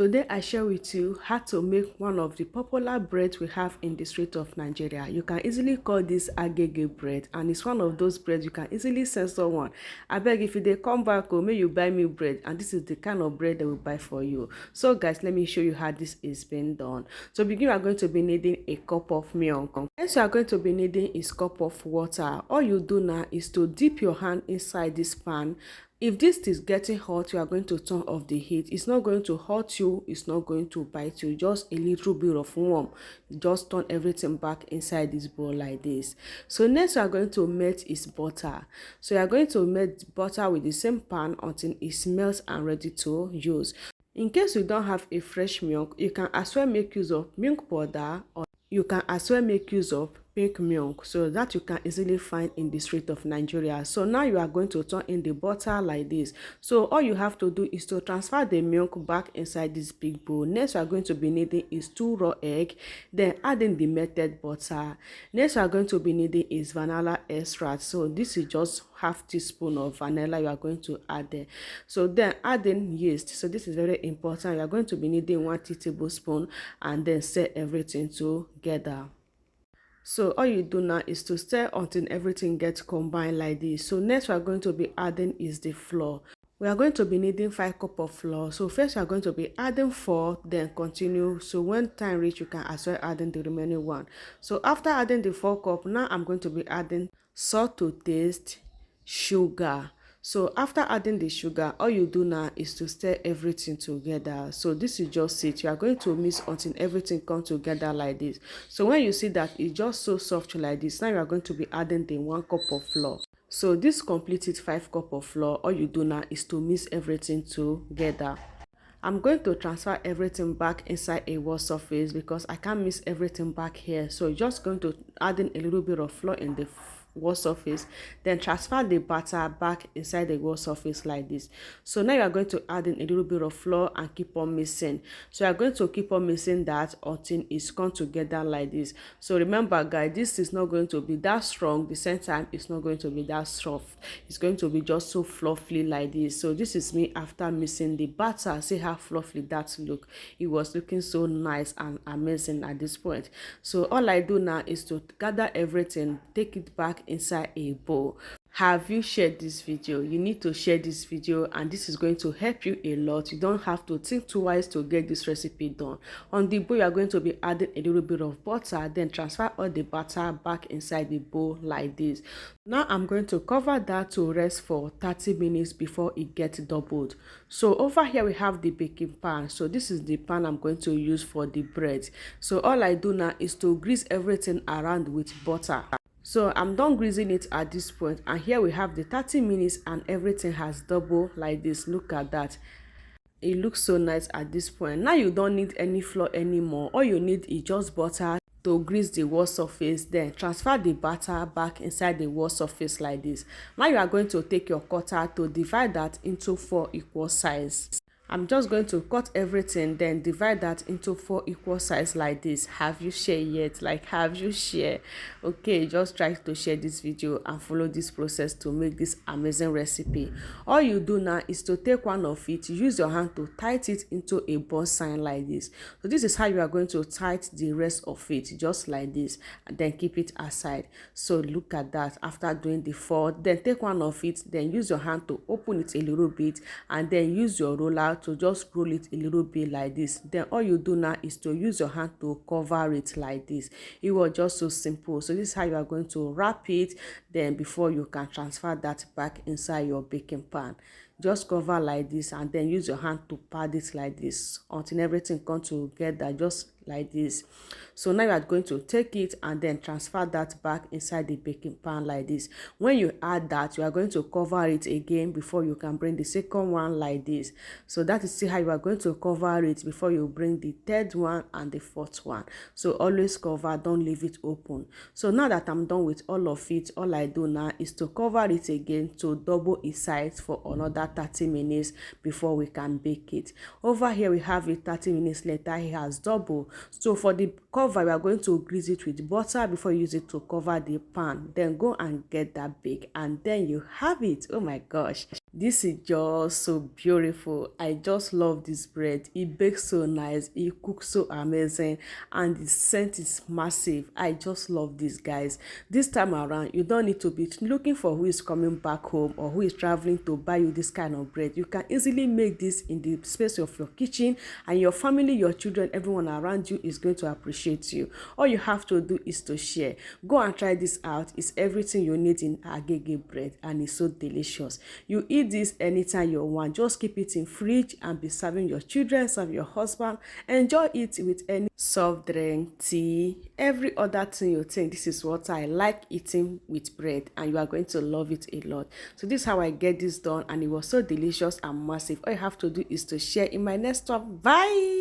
Today I share with you how to make one of the popular breads we have in the street of Nigeria. You can easily call this agege bread, and it's one of those breads you can easily send someone. I beg, if they come back, may you buy me bread, and this is the kind of bread they will buy for you. So guys, let me show you how this is being done. To begin, we are going to be needing a cup of milk. Next, you are going to be needing is cup of water. All you do now is to dip your hand inside this pan. If this is getting hot, you are going to turn off the heat. It's not going to hurt you, it's not going to bite you, just a little bit of warm. Just turn everything back inside this bowl like this. So next you are going to melt is butter. So you are going to melt butter with the same pan until it melts and ready to use. In case you don't have a fresh milk, you can as well make use of milk powder, or you can as well make use of pink milk, so that you can easily find in the street of Nigeria. So now you are going to turn in the butter like this. So all you have to do is to transfer the milk back inside this big bowl. Next you are going to be needing is 2 raw egg, then add in the melted butter. Next you are going to be needing is vanilla extract. So this is just half teaspoon of vanilla you are going to add there. So then add in yeast. So this is very important. You are going to be needing 1 tablespoon, and then stir everything together. So all you do now is to stir until everything gets combined like this. So next we are going to be adding is the flour. We are going to be needing 5 cups of flour. So first we are going to be adding 4, then continue. So when time reach, you can as well add in the remaining one. So after adding the 4 cups, now I'm going to be adding salt to taste, sugar. So after adding the sugar, all you do now is to stir everything together. So this is just it. You are going to mix until everything comes together like this. So when you see that it's just so soft like this, now you are going to be adding the 1 cup of flour. So this completed 5 cups of flour. All you do now is to mix everything together. I'm going to transfer everything back inside a wall surface because I can't mix everything back here. So you're just going to add in a little bit of flour in the wall surface, then transfer the batter back inside the wall surface like this. So now you are going to add in a little bit of flour and keep on mixing. So you are going to keep on mixing that until it's come together like this. So remember guys, this is not going to be that strong, the same time it's not going to be that soft. It's going to be just so fluffy like this. So this is me after mixing the batter. See how fluffy that look. It was looking so nice and amazing at this point. So all I do now is to gather everything, take it back inside a bowl. Have you shared this video? You need to share this video, and this is going to help you a lot. You don't have to think twice to get this recipe done. On the bowl, you are going to be adding a little bit of butter, then transfer all the butter back inside the bowl like this. Now I'm going to cover that to rest for 30 minutes before it gets doubled. So over here we have the baking pan. So this is the pan I'm going to use for the bread. So all I do now is to grease everything around with butter. So I'm done greasing it at this point, and here we have the 30 minutes and everything has doubled like this. Look at that. It looks so nice at this point. Now you don't need any flour anymore. All you need is just butter to grease the wall surface, then transfer the batter back inside the wall surface like this. Now you are going to take your cutter to divide that into 4 equal sizes. I'm just going to cut everything, then divide that into 4 equal size like this. Have you shared yet? Like, have you shared? Okay, just try to share this video and follow this process to make this amazing recipe. All you do now is to take one of it, use your hand to tight it into a ball sign like this. So this is how you are going to tight the rest of it, just like this, and then keep it aside. So look at that. After doing the 4, then take one of it, then use your hand to open it a little bit, and then use your roller to just roll it a little bit like this. Then all you do now is to use your hand to cover it like this. It was just so simple. So this is how you are going to wrap it, then before you can transfer that back inside your baking pan. Just cover like this, and then use your hand to pad it like this until everything comes together just like this. So now you are going to take it and then transfer that back inside the baking pan like this. When you add that, you are going to cover it again before you can bring the second one like this. So that is how you are going to cover it before you bring the third one and the fourth one. So always cover, don't leave it open. So now that I'm done with all of it, all I do now is to cover it again to double its size for another 30 minutes before we can bake it. Over here we have it 30 minutes later, it has doubled. So for the cover, we are going to grease it with butter before you use it to cover the pan. Then go and get that bake, and then you have it. Oh my gosh. This is just so beautiful. I just love this bread. It bakes so nice, it cooks so amazing, and the scent is massive. I just love this, guys. This time around, you don't need to be looking for who is coming back home or who is traveling to buy you this kind of bread. You can easily make this in the space of your kitchen, and your family, your children, everyone around you is going to appreciate you. All you have to do is to share. Go and try this out. It's everything you need in agege bread, and it's so delicious. You eat this anytime you want. Just keep it in fridge and be serving your children, serve your husband. Enjoy it with any soft drink, tea, every other thing you think. This is what I like eating with bread, and you are going to love it a lot. So this is how I get this done, and it was so delicious and massive. All you have to do is to share in my next one. Bye.